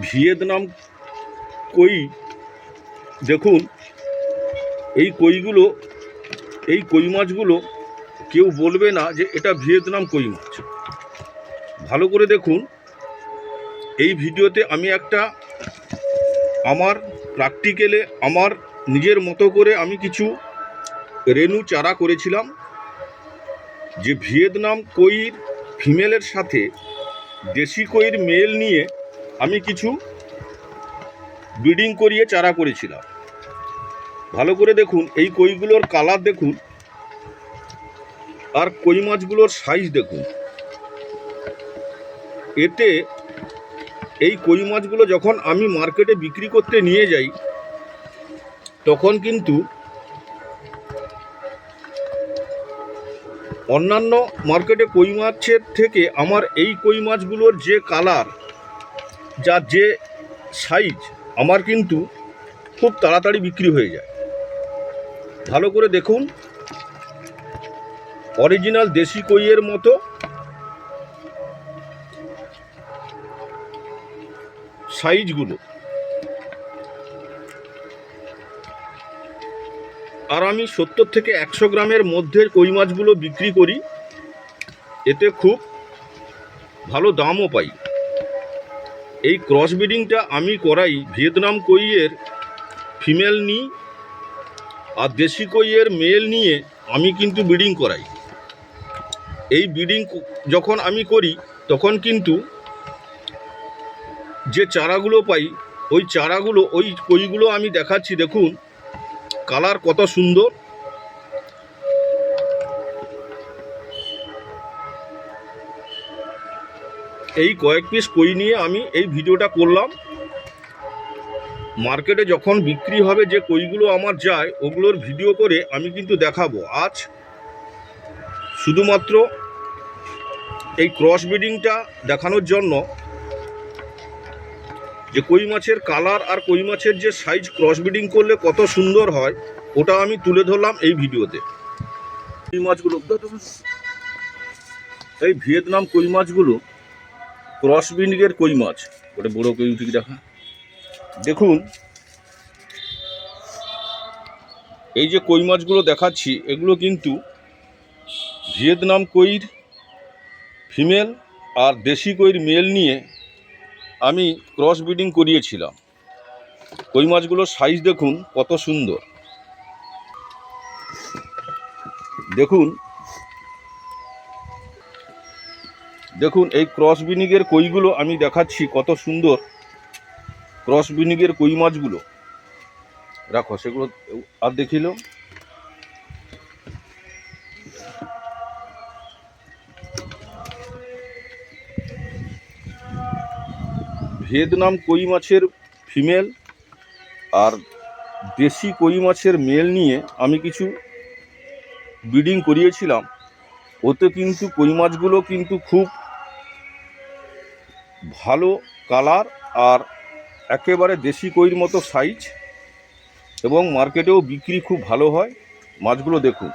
Vietnam কই। দেখুন এই কই মাছগুলো কেউ বলবে না যে এটা ভিয়েতনাম কই মাছ। ভালো করে দেখুন, এই ভিডিওতে আমি একটা আমার প্র্যাকটিক্যালে আমার নিজের মতো করে আমি কিছু রেনু চারা করেছিলাম, যে ভিয়েতনাম কইর ফিমেলের সাথে দেশি কইর মেল নিয়ে আমি কিছু ব্রিডিং করিয়ে চারা করেছিলাম। ভালো করে দেখুন, এই কইগুলোর কালার দেখুন আর কই মাছগুলোর সাইজ দেখুন। এতে এই কই মাছগুলো যখন আমি মার্কেটে বিক্রি করতে নিয়ে যাই তখন কিন্তু অন্যান্য মার্কেটে কই মাছের থেকে আমার এই কই মাছগুলোর যে কালার, যে সাইজ, আমার কিন্তু খুব তাড়াতাড়ি বিক্রি হয়ে যায়। ভালো করে দেখুন, অরিজিনাল দেশি কইয়ের মতো সাইজগুলো। আর আমি 70 থেকে 100 গ্রামের মধ্যে কই মাছগুলো বিক্রি করি, এতে খুব ভালো দামও পাই। এই ক্রস ব্রিডিংটা আমি করাই ভিয়েতনাম কইয়ের ফিমেল নিই আর দেশি কইয়ের মেল নিয়ে আমি কিন্তু ব্রিডিং করাই। এই ব্রিডিং যখন আমি করি তখন কিন্তু যে চারাগুলো পাই ওই চারাগুলো, ওই কইগুলো আমি দেখাচ্ছি, দেখুন কালার কত সুন্দর। এই কয়েক পিস কই নিয়ে আমি এই ভিডিওটা করলাম। মার্কেটে যখন বিক্রি হবে যে কইগুলো আমার যায় ওগুলোর ভিডিও করে আমি কিন্তু দেখাবো। আজ শুধুমাত্র এই ক্রস ব্রিডিংটা দেখানোর জন্য, যে কই মাছের কালার আর কই মাছের যে সাইজ ক্রস ব্রিডিং করলে কত সুন্দর হয় ওটা আমি তুলে ধরলাম এই ভিডিওতে। কই মাছগুলো, এই ভিয়েতনাম কই মাছগুলো ক্রস ব্রিডিংয়ের কই মাছ। ওটা বড় কই উঠে দেখা, দেখুন এই যে কই মাছগুলো দেখাচ্ছি এগুলো কিন্তু ভিয়েতনাম কইর ফিমেল আর দেশি কইর মেল নিয়ে আমি ক্রস ব্রিডিং করিয়েছিলাম। কই মাছগুলোর সাইজ দেখুন কত সুন্দর। দেখুন দেখুন এই ক্রস ব্রিডিংয়ের কইগুলো আমি দেখাচ্ছি কত সুন্দর। ক্রস ব্রিডিংয়ের কই মাছগুলো রাখো, সেগুলো আর দেখিল। ভিয়েতনাম কই মাছের ফিমেল আর দেশি কই মাছের মেল নিয়ে আমি কিছু ব্রিডিং করিয়েছিলাম। ওতে কিন্তু কই মাছগুলো কিন্তু খুব ভালো কালার আর একেবারে দেশি কইর মতো সাইজ, এবং মার্কেটেও বিক্রি খুব ভালো হয়। মাছগুলো দেখুন।